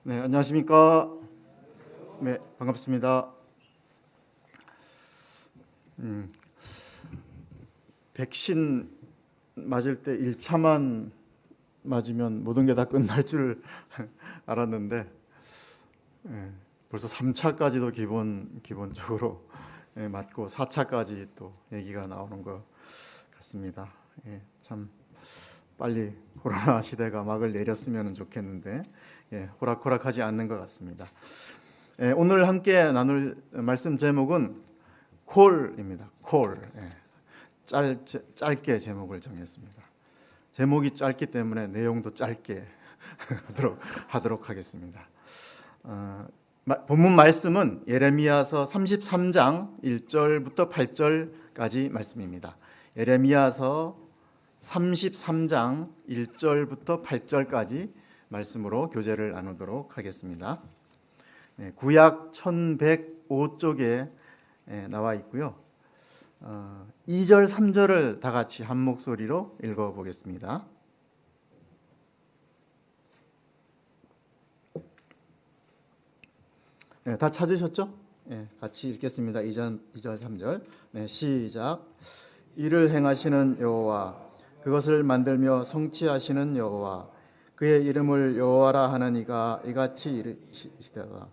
네, 안녕하십니까? 네, 반갑습니다. 백신 맞을 때 1차만 맞으면 모든 게 다 끝날 줄 알았는데 벌써 3차까지도 기본적으로 맞고 4차까지 또 얘기가 나오는 것 같습니다. 참 빨리 코로나 시대가 막을 내렸으면 좋겠는데 호락호락하지 않는 것 같습니다. 오늘 함께 나눌 말씀 제목은 콜입니다. 콜. 짧게 제목을 정했습니다. 제목이 짧기 때문에 내용도 짧게 하도록 하겠습니다. 본문 말씀은 예레미야서 33장 1절부터 8절까지 말씀입니다. 예레미야서 33장 1절부터 8절까지 말씀으로 교제를 나누도록 하겠습니다. 구약 1105쪽에 나와 있고요. 2절, 3절을 다 같이 한 목소리로 읽어보겠습니다. 다 찾으셨죠? 같이 읽겠습니다. 2절, 3절. 시작. 이를 행하시는 여호와, 그것을 만들며 성취하시는 여호와, 그의 이름을 여호와라 하는 이가 이같이 이르시되라.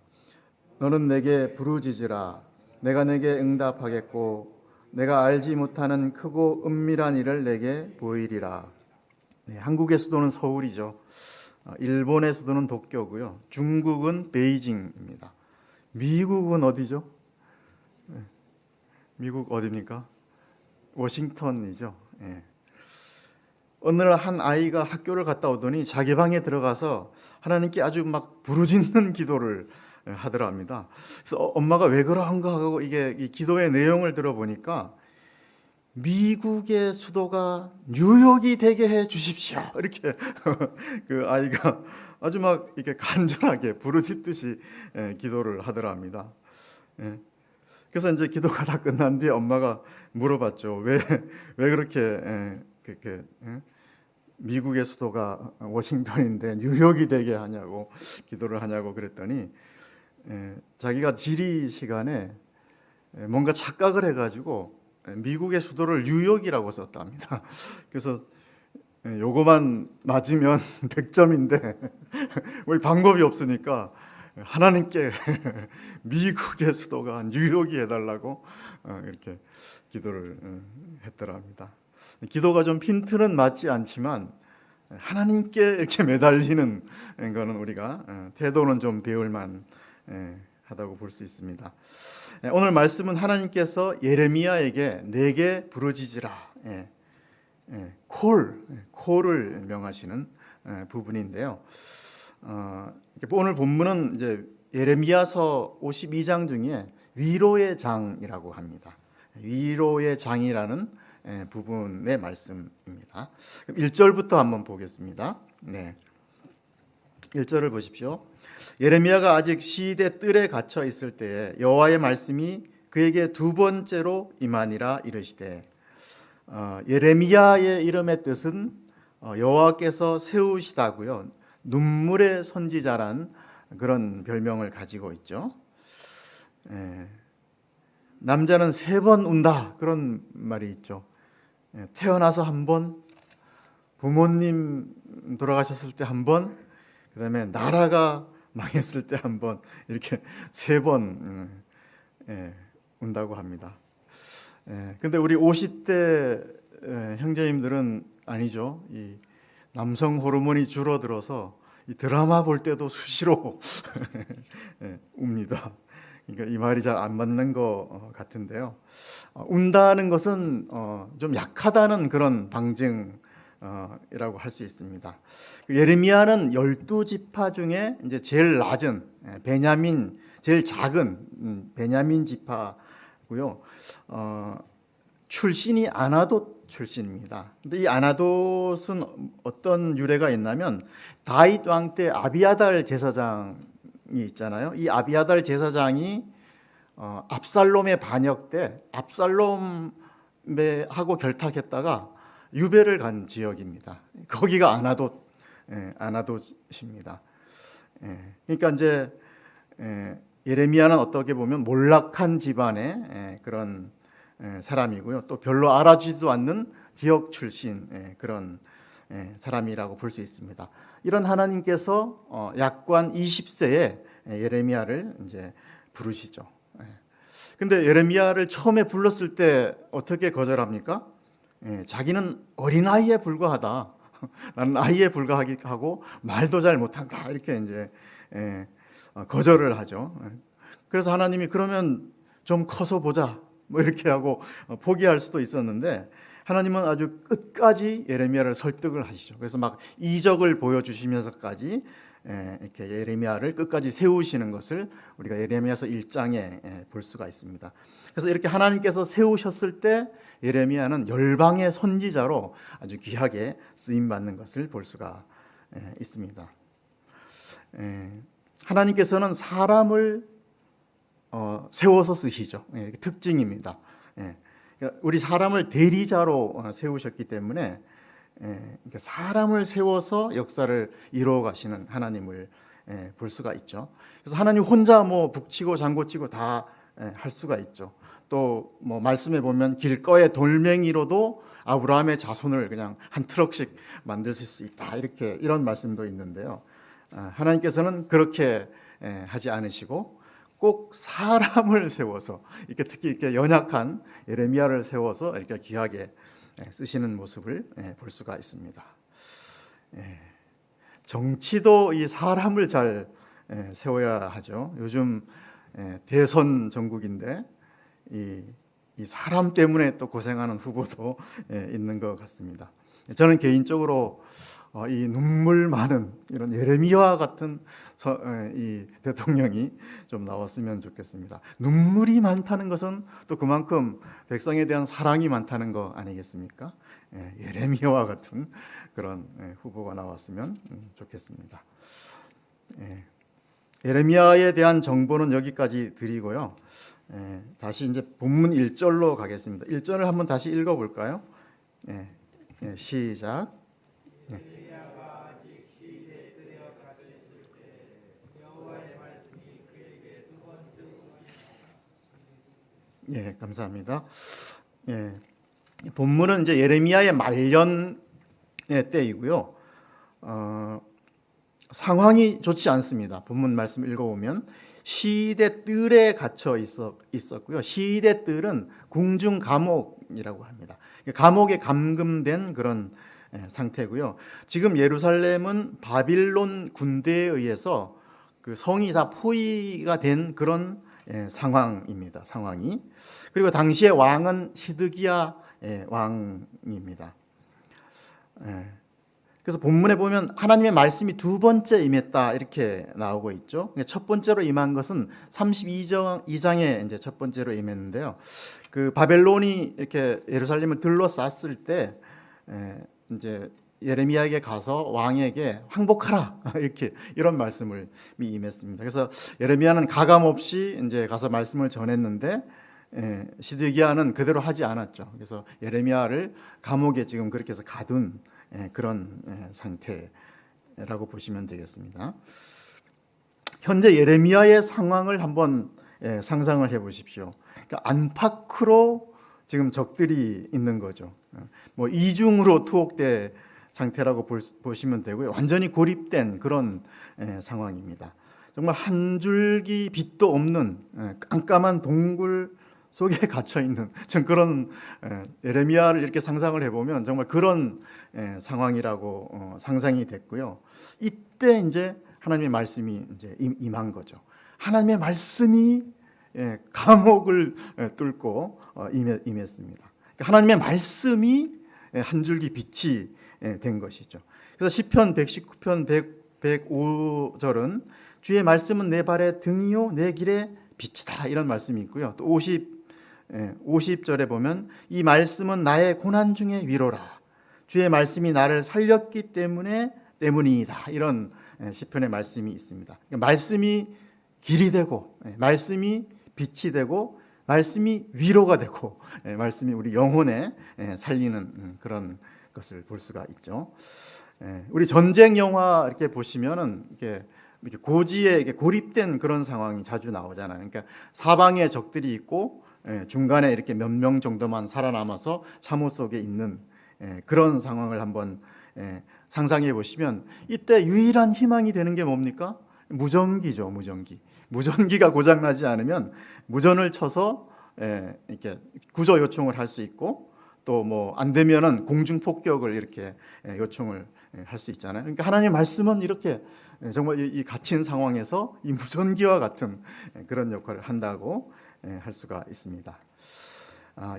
너는 내게 부르짖으라. 내가 내게 응답하겠고 내가 알지 못하는 크고 은밀한 일을 내게 보이리라. 한국의 수도는 서울이죠. 일본의 수도는 도쿄고요. 중국은 베이징입니다. 미국은 어디죠? 미국 어디입니까? 워싱턴이죠. 어느 날 한 아이가 학교를 갔다 오더니 자기 방에 들어가서 하나님께 아주 막 부르짖는 기도를 하더랍니다. 그래서 엄마가 왜 그런가 하고 이 기도의 내용을 들어보니까 미국의 수도가 뉴욕이 되게 해 주십시오. 이렇게 그 아이가 아주 막 이렇게 간절하게 부르짖듯이 기도를 하더랍니다. 그래서 이제 기도가 다 끝난 뒤에 엄마가 물어봤죠. 왜 그렇게 미국의 수도가 워싱턴인데 뉴욕이 되게 하냐고 기도를 하냐고 그랬더니 자기가 지리 시간에 뭔가 착각을 해가지고 미국의 수도를 뉴욕이라고 썼답니다. 그래서 요거만 맞으면 100점인데 뭐 방법이 없으니까 하나님께 미국의 수도가 뉴욕이 해달라고 이렇게 기도를 했더랍니다. 기도가 좀 핀트는 맞지 않지만 하나님께 이렇게 매달리는 거는 우리가 태도는 좀 배울만 하다고 볼 수 있습니다. 오늘 말씀은 하나님께서 예레미야에게 내게 부르짖으라, 콜을 명하시는 부분인데요. 오늘 본문은 이제 예레미야서 52장 중에 위로의 장이라고 합니다. 위로의 장이라는 부분의 말씀입니다. 1절부터 한번 보겠습니다. 1절을 보십시오. 예레미야가 아직 시대 뜰에 갇혀 있을 때에 여호와의 말씀이 그에게 두 번째로 임하니라 이르시되. 예레미야의 이름의 뜻은 여호와께서 세우시다고요. 눈물의 선지자란 그런 별명을 가지고 있죠. 남자는 3번 운다 그런 말이 있죠. 태어나서 한 번, 부모님 돌아가셨을 때 한 번, 그 다음에 나라가 망했을 때 한 번, 이렇게 3번 운다고 합니다. 근데 우리 50대 형제님들은 아니죠. 이 남성 호르몬이 줄어들어서 이 드라마 볼 때도 수시로 웁니다. 그러니까 이 말이 잘 안 맞는 것 같은데요. 운다는 것은 좀 약하다는 그런 방증이라고 할 수 있습니다. 예레미야는 12지파 중에 이제 제일 낮은 베냐민, 제일 작은 베냐민 지파고요. 출신이 아나돗 출신입니다. 근데 이 아나돗은 어떤 유래가 있냐면 다윗 왕 때 아비아달 제사장이 있잖아요. 이 아비아달 제사장이 압살롬의 반역 때 압살롬하고 결탁했다가 유배를 간 지역입니다. 거기가 아나돗입니다. 그러니까 이제 예레미야는 어떻게 보면 몰락한 집안의 그런 사람이고요. 또 별로 알아주지도 않는 지역 출신 그런 사람이라고 볼 수 있습니다. 이런 하나님께서 약관 20세에 예레미야를 이제 부르시죠. 근데 예레미야를 처음에 불렀을 때 어떻게 거절합니까? 자기는 어린아이에 불과하다. 나는 아이에 불과하고 말도 잘 못한다. 이렇게 이제 거절을 하죠. 그래서 하나님이 그러면 좀 커서 보자. 뭐 이렇게 하고 포기할 수도 있었는데 하나님은 아주 끝까지 예레미야를 설득을 하시죠. 그래서 막 이적을 보여주시면서까지 이렇게 예레미야를 끝까지 세우시는 것을 우리가 예레미야서 1장에 볼 수가 있습니다. 그래서 이렇게 하나님께서 세우셨을 때 예레미야는 열방의 선지자로 아주 귀하게 쓰임 받는 것을 볼 수가 있습니다. 하나님께서는 사람을 세워서 쓰시죠. 특징입니다. 우리 사람을 대리자로 세우셨기 때문에 사람을 세워서 역사를 이루어 가시는 하나님을 볼 수가 있죠. 그래서 하나님 혼자 뭐 북치고 장구치고 다 할 수가 있죠. 또 뭐 말씀해 보면 길거의 돌멩이로도 아브라함의 자손을 그냥 한 트럭씩 만드실 수 있다. 이런 말씀도 있는데요. 하나님께서는 그렇게 하지 않으시고 꼭 사람을 세워서 이렇게 특히 이렇게 연약한 예레미야를 세워서 이렇게 귀하게 쓰시는 모습을 볼 수가 있습니다. 정치도 이 사람을 잘 세워야 하죠. 요즘 대선 전국인데 이 사람 때문에 또 고생하는 후보도 있는 것 같습니다. 저는 개인적으로 이 눈물 많은 이런 예레미야와 같은 이 대통령이 좀 나왔으면 좋겠습니다. 눈물이 많다는 것은 또 그만큼 백성에 대한 사랑이 많다는 거 아니겠습니까? 예레미야와 같은 그런 후보가 나왔으면 좋겠습니다. 예레미야에 대한 정보는 여기까지 드리고요. 다시 이제 본문 1절로 가겠습니다. 1절을 한번 다시 읽어볼까요? 시작. 감사합니다. 본문은 이제 예레미야의 말년의 때이고요. 상황이 좋지 않습니다. 본문 말씀 읽어보면 시대 뜰에 갇혀 있었고요. 시대 뜰은 궁중 감옥이라고 합니다. 감옥에 감금된 그런 상태고요. 지금 예루살렘은 바빌론 군대에 의해서 그 성이 다 포위가 된 그런 상황입니다. 상황이. 그리고 당시의 왕은 시드기야 왕입니다. 그래서 본문에 보면 하나님의 말씀이 두 번째 임했다 이렇게 나오고 있죠. 첫 번째로 임한 것은 32장에 이제 첫 번째로 임했는데요. 그 바벨론이 이렇게 예루살렘을 둘러쌌을 때 이제 예레미야에게 가서 왕에게 항복하라 이런 말씀을 임했습니다. 그래서 예레미야는 가감 없이 이제 가서 말씀을 전했는데 시드기야는 그대로 하지 않았죠. 그래서 예레미야를 감옥에 지금 그렇게 해서 가둔 그런 상태라고 보시면 되겠습니다. 현재 예레미야의 상황을 한번 상상을 해보십시오. 그러니까 안팎으로 지금 적들이 있는 거죠. 뭐 이중으로 투옥된 상태라고 보시면 되고요. 완전히 고립된 그런 상황입니다. 정말 한 줄기 빛도 없는 깜깜한 동굴 속에 갇혀 있는 전 그런 예레미야를 이렇게 상상을 해보면 정말 그런 상황이라고 상상이 됐고요. 이때 이제 하나님의 말씀이 이제 임한 거죠. 하나님의 말씀이 감옥을 뚫고 임했습니다. 하나님의 말씀이 한 줄기 빛이 된 것이죠. 그래서 시편 119편 105절은 주의 말씀은 내 발의 등이요 내 길의 빛이다 이런 말씀이 있고요. 또 50절에 보면 이 말씀은 나의 고난 중에 위로라. 주의 말씀이 나를 살렸기 때문이다. 이런 시편의 말씀이 있습니다. 그러니까 말씀이 길이 되고 말씀이 빛이 되고 말씀이 위로가 되고 말씀이 우리 영혼에 살리는 그런 것을 볼 수가 있죠. 우리 전쟁 영화 이렇게 보시면은 이렇게 이렇게 고지에 이렇게 고립된 그런 상황이 자주 나오잖아요. 그러니까 사방에 적들이 있고 중간에 이렇게 몇 명 정도만 살아남아서 참호 속에 있는 그런 상황을 한번 상상해 보시면 이때 유일한 희망이 되는 게 뭡니까? 무전기죠, 무전기. 무전기가 고장 나지 않으면 무전을 쳐서 이렇게 구조 요청을 할 수 있고 또 뭐 안 되면은 공중 폭격을 이렇게 요청을 할 수 있잖아요. 그러니까 하나님의 말씀은 이렇게 정말 이 갇힌 상황에서 이 무전기와 같은 그런 역할을 한다고 할 수가 있습니다.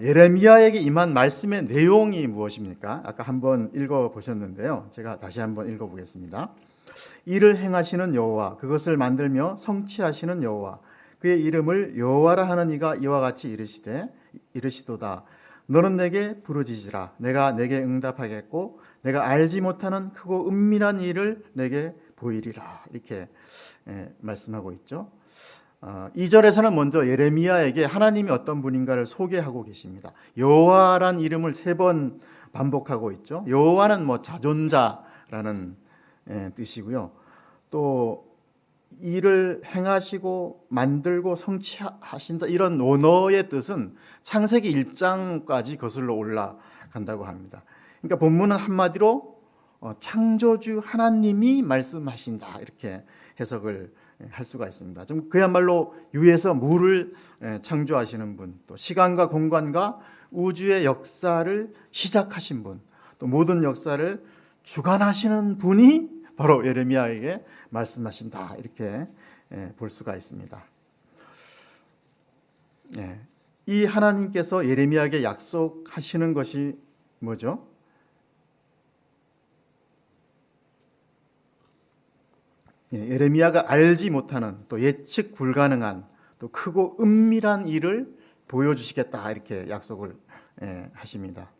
예레미야에게 임한 말씀의 내용이 무엇입니까? 아까 한번 읽어 보셨는데요. 제가 다시 한번 읽어 보겠습니다. 이를 행하시는 여호와, 그것을 만들며 성취하시는 여호와, 그의 이름을 여호와라 하는 이가 이와 같이 이르시도다. 너는 내게 부르짖으라. 내가 내게 응답하겠고 내가 알지 못하는 크고 은밀한 일을 내게 보이리라. 이렇게 말씀하고 있죠. 2절에서는 먼저 예레미야에게 하나님이 어떤 분인가를 소개하고 계십니다. 여호와란 이름을 3번 반복하고 있죠. 여호와는 뭐 자존자라는 뜻이고요. 또 일을 행하시고 만들고 성취하신다, 이런 원어의 뜻은 창세기 1장까지 거슬러 올라간다고 합니다. 그러니까 본문은 한마디로 창조주 하나님이 말씀하신다, 이렇게 해석을 할 수가 있습니다. 좀 그야말로 위에서 물을 창조하시는 분, 또 시간과 공간과 우주의 역사를 시작하신 분, 또 모든 역사를 주관하시는 분이 바로 예레미야에게 말씀하신다, 이렇게 볼 수가 있습니다. 이 하나님께서 예레미야에게 약속하시는 것이 뭐죠? 예레미야가 알지 못하는, 또 예측 불가능한, 또 크고 은밀한 일을 보여주시겠다, 이렇게 약속을 하십니다.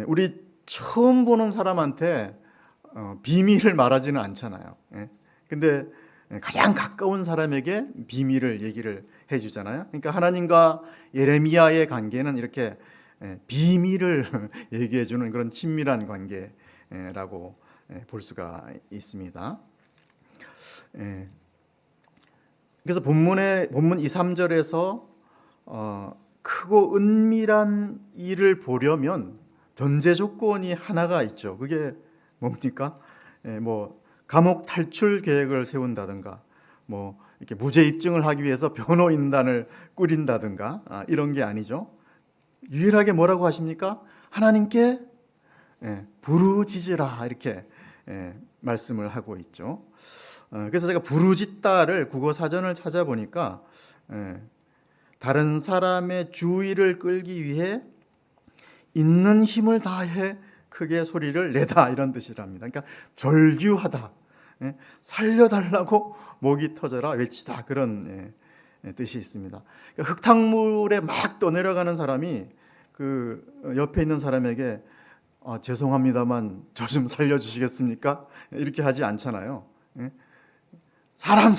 우리 처음 보는 사람한테 비밀을 말하지는 않잖아요. 근데 가장 가까운 사람에게 비밀을 얘기를 해주잖아요. 그러니까 하나님과 예레미야의 관계는 이렇게 비밀을 얘기해주는 그런 친밀한 관계라고 볼 수가 있습니다. 그래서 본문 2, 3절에서 크고 은밀한 일을 보려면 전제 조건이 하나가 있죠. 그게 뭡니까? 뭐 감옥 탈출 계획을 세운다든가, 뭐 이렇게 무죄 입증을 하기 위해서 변호인단을 꾸린다든가, 이런 게 아니죠. 유일하게 뭐라고 하십니까? 하나님께 부르짖으라, 이렇게 말씀을 하고 있죠. 그래서 제가 부르짖다를 국어 사전을 찾아보니까 다른 사람의 주의를 끌기 위해 있는 힘을 다해 크게 소리를 내다, 이런 뜻이랍니다. 그러니까 절규하다, 살려달라고 목이 터져라 외치다, 그런 뜻이 있습니다. 그러니까 흙탕물에 막 떠내려가는 사람이 그 옆에 있는 사람에게 죄송합니다만 저 좀 살려주시겠습니까? 이렇게 하지 않잖아요. 사람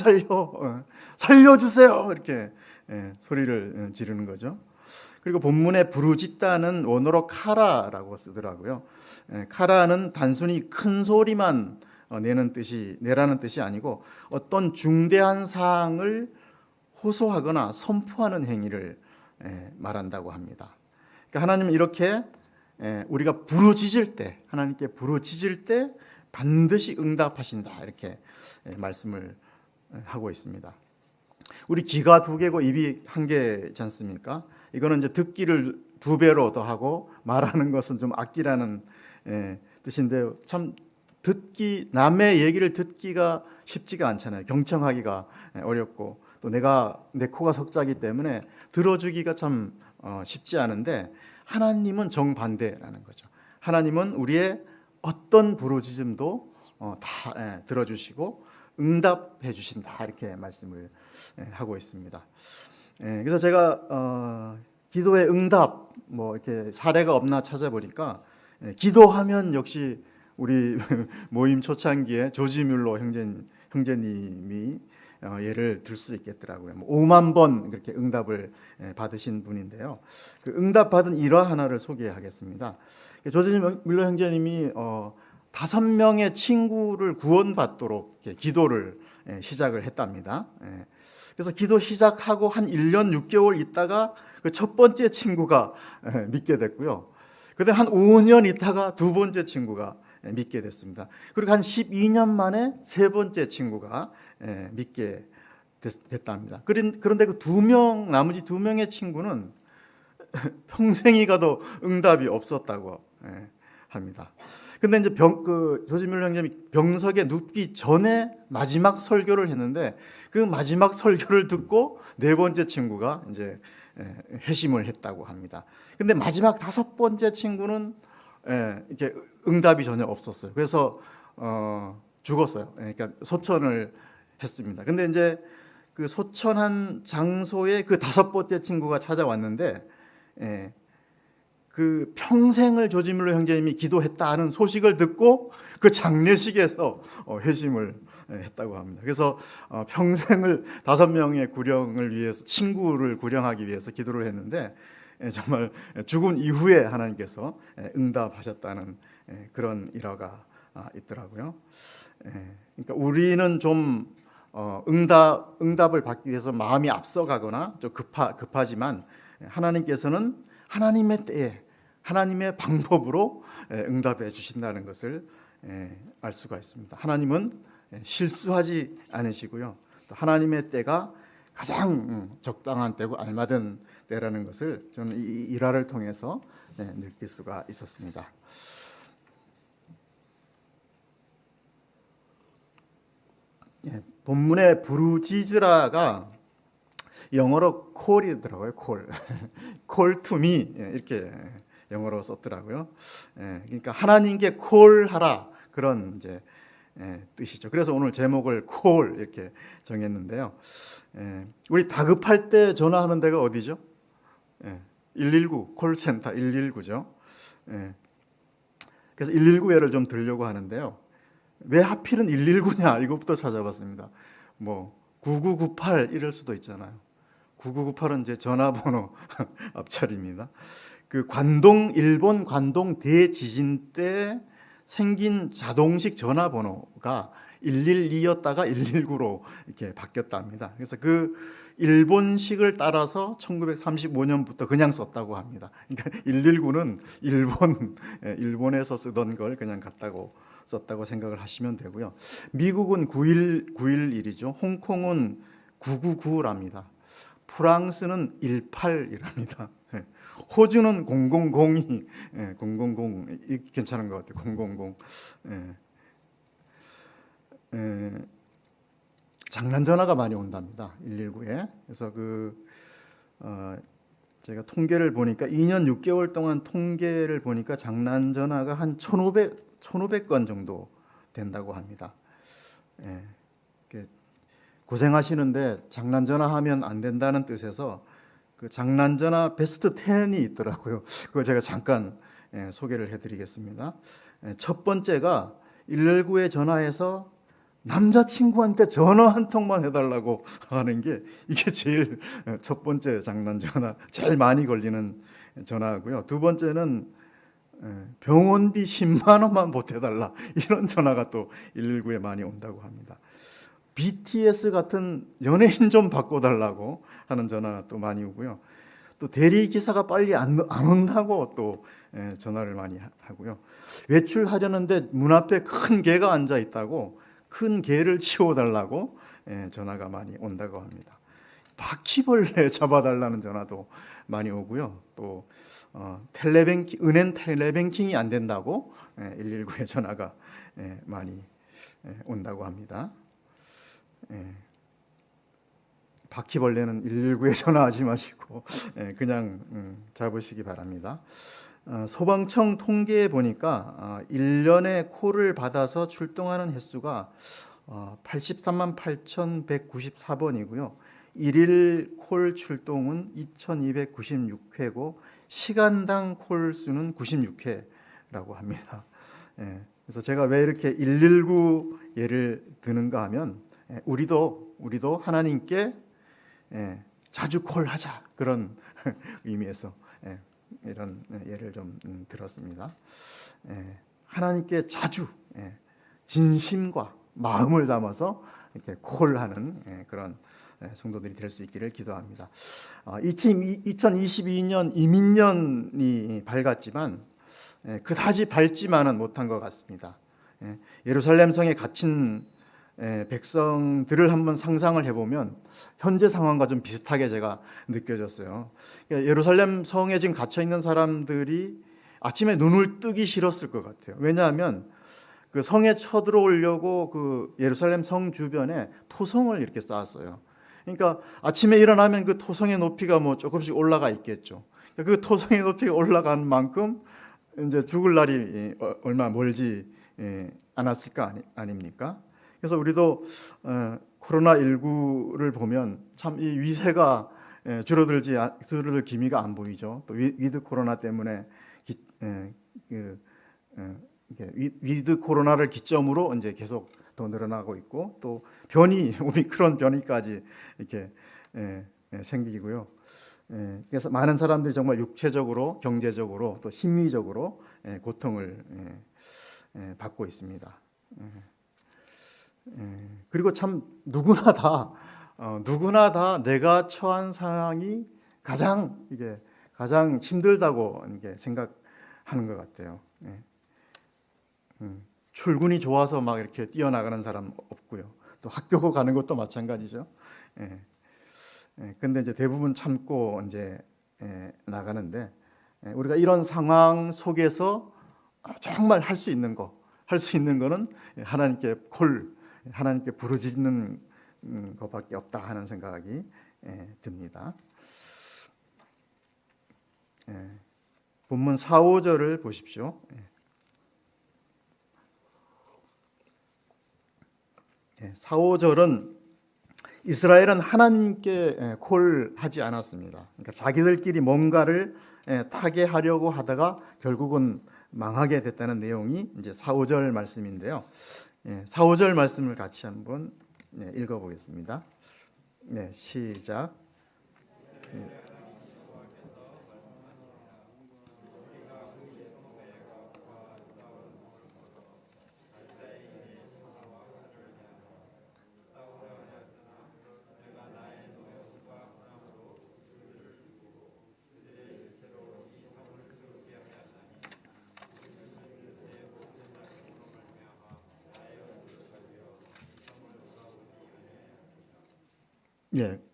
살려주세요, 이렇게 소리를 지르는 거죠. 그리고 본문에 부르짖다는 원어로 카라라고 쓰더라고요. 카라는 단순히 큰 소리만 내라는 뜻이 아니고 어떤 중대한 사항을 호소하거나 선포하는 행위를 말한다고 합니다. 그러니까 하나님은 이렇게 우리가 부르짖을 때, 하나님께 부르짖을 때 반드시 응답하신다, 이렇게 말씀을 하고 있습니다. 우리 귀가 2개고 입이 1개지 않습니까? 이거는 이제 듣기를 2배로 더하고 말하는 것은 좀 아끼라는 뜻인데, 참 남의 얘기를 듣기가 쉽지가 않잖아요. 경청하기가 어렵고, 또 내 코가 석자기 때문에 들어주기가 참 쉽지 않은데, 하나님은 정반대라는 거죠. 하나님은 우리의 어떤 부르짖음도 다 들어주시고 응답해 주신다, 이렇게 말씀을 하고 있습니다. 그래서 제가 기도의 응답 뭐 이렇게 사례가 없나 찾아보니까 기도하면 역시 우리 모임 초창기에 조지 뮬러 형제님이 예를 들 수 있겠더라고요. 5만 번 그렇게 응답을 받으신 분인데요. 그 응답 받은 일화 하나를 소개하겠습니다. 조지 뮬러 형제님이 5명의 친구를 구원받도록 기도를 시작을 했답니다. 그래서 기도 시작하고 한 1년 6개월 있다가 그 첫 번째 친구가 믿게 됐고요. 그다음에 한 5년 있다가 두 번째 친구가 믿게 됐습니다. 그리고 한 12년 만에 세 번째 친구가 믿게 됐답니다. 그런데 그 나머지 2명의 친구는 평생이 가도 응답이 없었다고 합니다. 근데 이제 조지밀러 형님이 병석에 눕기 전에 마지막 설교를 했는데 그 마지막 설교를 듣고 네 번째 친구가 이제 회심을 했다고 합니다. 근데 마지막 5번째 친구는 이렇게 응답이 전혀 없었어요. 그래서 죽었어요. 그러니까 소천을 했습니다. 근데 이제 그 소천한 장소에 그 5번째 친구가 찾아왔는데 그 평생을 조지밀러 형제님이 기도했다는 소식을 듣고 그 장례식에서 회심을 했다고 합니다. 그래서 평생을 5명의 구령을 위해서, 친구를 구령하기 위해서 기도를 했는데 정말 죽은 이후에 하나님께서 응답하셨다는 그런 일화가 있더라고요. 그러니까 우리는 좀 응답을 받기 위해서 마음이 앞서가거나 좀 급하지만 하나님께서는 하나님의 때에 하나님의 방법으로 응답해 주신다는 것을 알 수가 있습니다. 하나님은 실수하지 않으시고요. 또 하나님의 때가 가장 적당한 때고 알맞은 때라는 것을 저는 이 일화를 통해서 느낄 수가 있었습니다. 본문의 부르짖으라가 영어로 콜이더라고요. 콜. 콜 투 미 이렇게 영어로 썼더라고요. 그러니까 하나님께 콜하라 그런 이제 뜻이죠. 그래서 오늘 제목을 콜 이렇게 정했는데요. 우리 다급할 때 전화하는 데가 어디죠? 119 콜센터 119죠. 그래서 119회를 좀 들려고 하는데요. 왜 하필은 119냐 이것부터 찾아봤습니다. 뭐 9998 이럴 수도 있잖아요. 9998은 제 전화번호 앞자리입니다. 그 일본 관동 대지진 때 생긴 자동식 전화번호가 112였다가 119로 이렇게 바뀌었답니다. 그래서 그 일본식을 따라서 1935년부터 그냥 썼다고 합니다. 그러니까 119는 일본에서 쓰던 걸 그냥 썼다고 생각을 하시면 되고요. 미국은 911이죠. 홍콩은 999랍니다. 프랑스는 18이랍니다. 호주는 0002, 000 괜찮은 것 같아요. 000. 장난 전화가 많이 온답니다. 119에. 그래서 제가 통계를 보니까 2년 6개월 동안 통계를 보니까 장난 전화가 한 1,500건 정도 된다고 합니다. 고생하시는데 장난 전화하면 안 된다는 뜻에서 그 장난 전화 베스트 10이 있더라고요. 그거 제가 잠깐 소개를 해드리겠습니다. 첫 번째가 119에 전화해서 남자친구한테 전화 한 통만 해달라고 하는 게 이게 제일 첫 번째 장난 전화, 제일 많이 걸리는 전화고요. 두 번째는 병원비 10만 원만 보태달라 이런 전화가 또 119에 많이 온다고 합니다. BTS 같은 연예인 좀 바꿔달라고 하는 전화 또 많이 오고요. 또 대리 기사가 빨리 안 온다고 또 전화를 많이 하고요. 외출하려는데 문 앞에 큰 개가 앉아 있다고 큰 개를 치워달라고 전화가 많이 온다고 합니다. 바퀴벌레 잡아달라는 전화도 많이 오고요. 또 은행 텔레뱅킹이 안 된다고 119에 전화가 많이 온다고 합니다. 바퀴벌레는 119에 전화하지 마시고 그냥 잡으시기 바랍니다. 소방청 통계에 보니까 1년에 콜을 받아서 출동하는 횟수가 83만 8,194번이고요. 1일 콜 출동은 2,296회고 시간당 콜 수는 96회라고 합니다. 그래서 제가 왜 이렇게 119 예를 드는가 하면 우리도 하나님께 자주 콜하자 그런 의미에서 이런 예를 좀 들었습니다. 하나님께 자주 진심과 마음을 담아서 이렇게 콜하는 그런 성도들이 될 수 있기를 기도합니다. 2022년 이민년이 밝았지만 그다지 밝지만은 못한 것 같습니다. 예루살렘 성에 갇힌 백성들을 한번 상상을 해보면 현재 상황과 좀 비슷하게 제가 느껴졌어요. 예루살렘 성에 지금 갇혀 있는 사람들이 아침에 눈을 뜨기 싫었을 것 같아요. 왜냐하면 그 성에 쳐들어오려고 그 예루살렘 성 주변에 토성을 이렇게 쌓았어요. 그러니까 아침에 일어나면 그 토성의 높이가 뭐 조금씩 올라가 있겠죠. 그 토성의 높이가 올라간 만큼 이제 죽을 날이 얼마 멀지 않았을까 아닙니까? 그래서 우리도 코로나19를 보면 참 이 위세가 줄어들 기미가 안 보이죠. 또 위드 코로나 때문에 위드 코로나를 기점으로 이제 계속 더 늘어나고 있고 또 변이 오미크론 변이까지 이렇게 생기고요. 그래서 많은 사람들이 정말 육체적으로, 경제적으로 또 심리적으로 고통을 받고 있습니다. 그리고 참 누구나 다 내가 처한 상황이 가장 힘들다고 이게 생각하는 것 같아요. 출근이 좋아서 막 이렇게 뛰어나가는 사람 없고요. 또 학교 가는 것도 마찬가지죠. 근데 이제 대부분 참고 이제 나가는데 우리가 이런 상황 속에서 정말 할 수 있는 거는 하나님께 부르짖는 것밖에 없다 하는 생각이 듭니다. 본문 4, 5절을 보십시오. 4, 5절은 이스라엘은 하나님께 콜하지 않았습니다. 그러니까 자기들끼리 뭔가를 타개하려고 하다가 결국은 망하게 됐다는 내용이 이제 4, 5절 말씀인데요. 4, 5절 말씀을 같이 한번 읽어보겠습니다. 시작.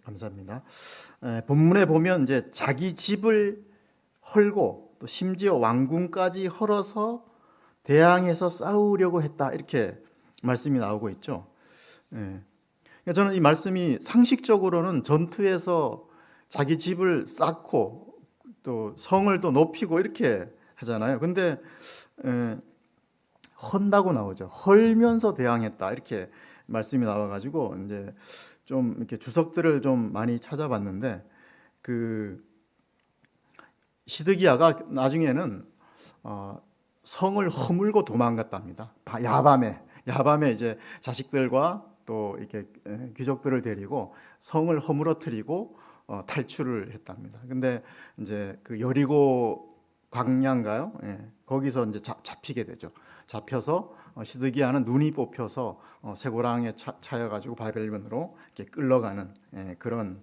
감사합니다. 본문에 보면 이제 자기 집을 헐고 또 심지어 왕궁까지 헐어서 대항해서 싸우려고 했다 이렇게 말씀이 나오고 있죠. 저는 이 말씀이 상식적으로는 전투에서 자기 집을 쌓고 또 성을 또 높이고 이렇게 하잖아요. 근데 헌다고 나오죠. 헐면서 대항했다 이렇게 말씀이 나와가지고 이제 좀 이렇게 주석들을 좀 많이 찾아봤는데 그 시드기야가 나중에는 성을 허물고 도망갔답니다. 야밤에 이제 자식들과 또 이렇게 귀족들을 데리고 성을 허물어뜨리고 탈출을 했답니다. 근데 이제 그 여리고 광야인가요? 거기서 이제 잡히게 되죠. 잡혀서 시드기야는 눈이 뽑혀서 쇠고랑에 차여가지고 바벨론으로 이렇게 끌려가는 그런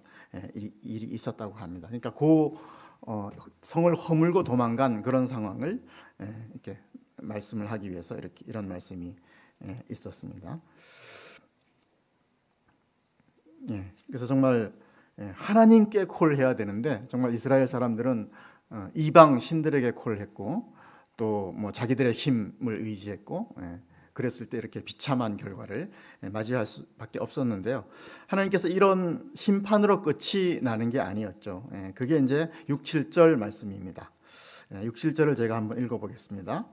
일이 있었다고 합니다. 그러니까 성을 허물고 도망간 그런 상황을 이렇게 말씀을 하기 위해서 이런 말씀이 있었습니다. 그래서 정말 하나님께 콜해야 되는데 정말 이스라엘 사람들은 이방 신들에게 콜했고 또 뭐 자기들의 힘을 의지했고 그랬을 때 이렇게 비참한 결과를 맞이할 수밖에 없었는데요. 하나님께서 이런 심판으로 끝이 나는 게 아니었죠. 그게 이제 6, 7절 말씀입니다. 6, 7절을 제가 한번 읽어보겠습니다.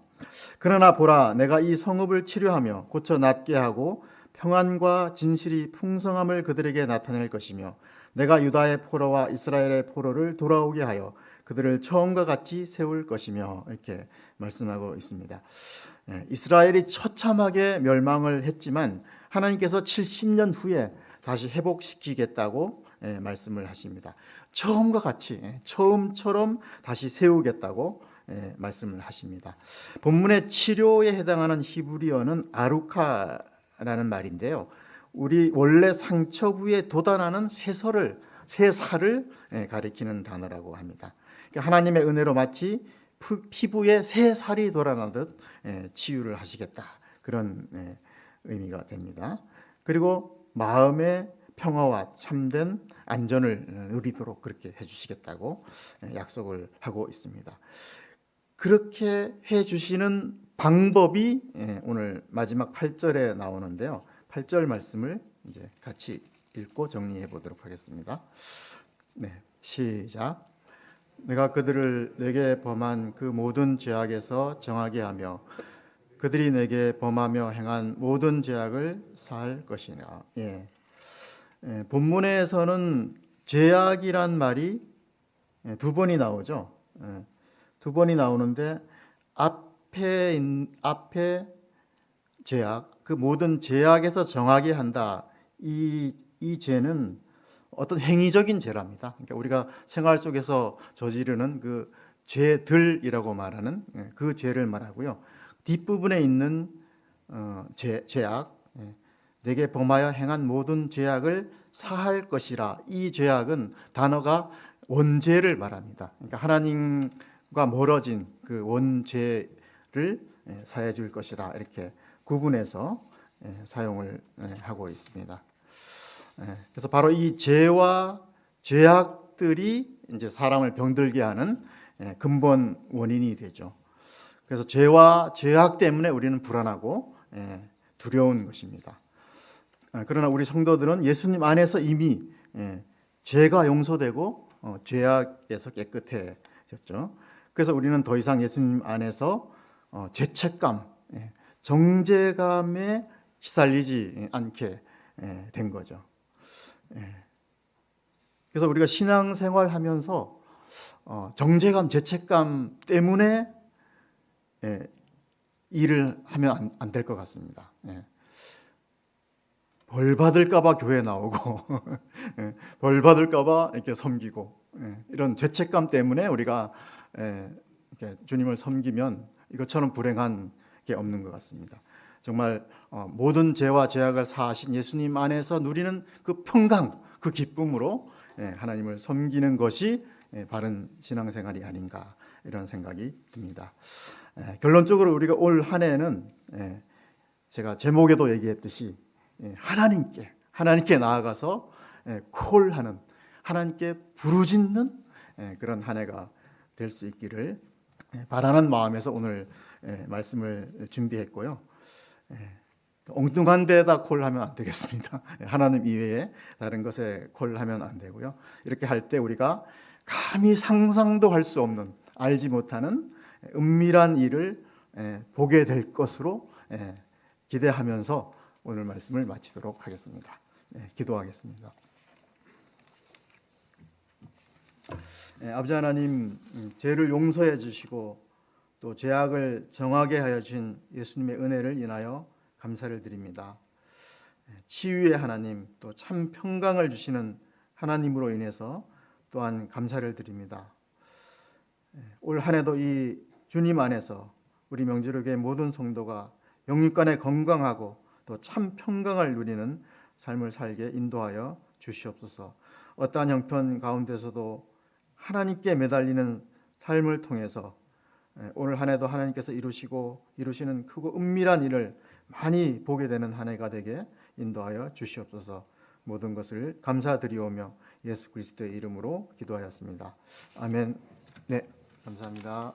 그러나 보라, 내가 이 성읍을 치료하며 고쳐 낫게 하고 평안과 진실이 풍성함을 그들에게 나타낼 것이며 내가 유다의 포로와 이스라엘의 포로를 돌아오게 하여 그들을 처음과 같이 세울 것이며 이렇게 말씀하고 있습니다. 이스라엘이 처참하게 멸망을 했지만 하나님께서 70년 후에 다시 회복시키겠다고 말씀을 하십니다. 처음과 같이 처음처럼 다시 세우겠다고 말씀을 하십니다. 본문의 치료에 해당하는 히브리어는 아루카라는 말인데요. 우리 원래 상처 부에 돋아나는 새살을 가리키는 단어라고 합니다. 그러니까 하나님의 은혜로 마치 피부에 새살이 돋아나듯 치유를 하시겠다, 그런 의미가 됩니다. 그리고 마음의 평화와 참된 안전을 누리도록 그렇게 해주시겠다고 약속을 하고 있습니다. 그렇게 해주시는 방법이 오늘 마지막 8절에 나오는데요. 8절 말씀을 이제 같이 읽고 정리해 보도록 하겠습니다. 시작. 내가 그들을 내게 범한 그 모든 죄악에서 정하게 하며 그들이 내게 범하며 행한 모든 죄악을 사할 것이라. 본문에서는 죄악이란 말이 두 번이 나오죠. 두 번이 나오는데 앞에 죄악, 그 모든 죄악에서 정하게 한다. 이 죄는 어떤 행위적인 죄랍니다. 그러니까 우리가 생활 속에서 저지르는 그 죄들이라고 말하는 그 죄를 말하고요. 뒷부분에 있는 죄악, 내게 범하여 행한 모든 죄악을 사할 것이라. 이 죄악은 단어가 원죄를 말합니다. 그러니까 하나님과 멀어진 그 원죄를 사해 줄 것이라, 이렇게 구분해서 사용을 하고 있습니다. 그래서 바로 이 죄와 죄악들이 이제 사람을 병들게 하는 근본 원인이 되죠. 그래서 죄와 죄악 때문에 우리는 불안하고 두려운 것입니다. 그러나 우리 성도들은 예수님 안에서 이미 죄가 용서되고 죄악에서 깨끗해졌죠. 그래서 우리는 더 이상 예수님 안에서 죄책감, 정죄감에 시달리지 않게 된 거죠. 그래서 우리가 신앙생활하면서 정죄감, 죄책감 때문에 일을 하면 안 될 것 같습니다. 벌 받을까봐 교회 나오고 벌 받을까봐 이렇게 섬기고, 이런 죄책감 때문에 우리가 이렇게 주님을 섬기면 이것처럼 불행한 게 없는 것 같습니다. 정말 모든 죄와 죄악을 사하신 예수님 안에서 누리는 그 평강, 그 기쁨으로 하나님을 섬기는 것이 바른 신앙생활이 아닌가, 이런 생각이 듭니다. 결론적으로 우리가 올 한 해는 제가 제목에도 얘기했듯이 하나님께 나아가서 콜하는, 하나님께 부르짖는 그런 한 해가 될 수 있기를 바라는 마음에서 오늘 말씀을 준비했고요. 엉뚱한 데다 콜하면 안 되겠습니다. 하나님 이외에 다른 것에 콜하면 안 되고요. 이렇게 할 때 우리가 감히 상상도 할 수 없는, 알지 못하는 은밀한 일을 보게 될 것으로 기대하면서 오늘 말씀을 마치도록 하겠습니다. 기도하겠습니다. 아버지 하나님, 죄를 용서해 주시고 또 죄악을 정하게 하여 주신 예수님의 은혜를 인하여 감사를 드립니다. 치유의 하나님, 또 참 평강을 주시는 하나님으로 인해서 또한 감사를 드립니다. 올 한 해도 이 주님 안에서 우리 명지교회 모든 성도가 영육간에 건강하고 또 참 평강을 누리는 삶을 살게 인도하여 주시옵소서. 어떠한 형편 가운데서도 하나님께 매달리는 삶을 통해서 오늘 한 해도 하나님께서 이루시는 크고 은밀한 일을 많이 보게 되는 한 해가 되게 인도하여 주시옵소서. 모든 것을 감사드리오며 예수 그리스도의 이름으로 기도하였습니다. 아멘. 네, 감사합니다.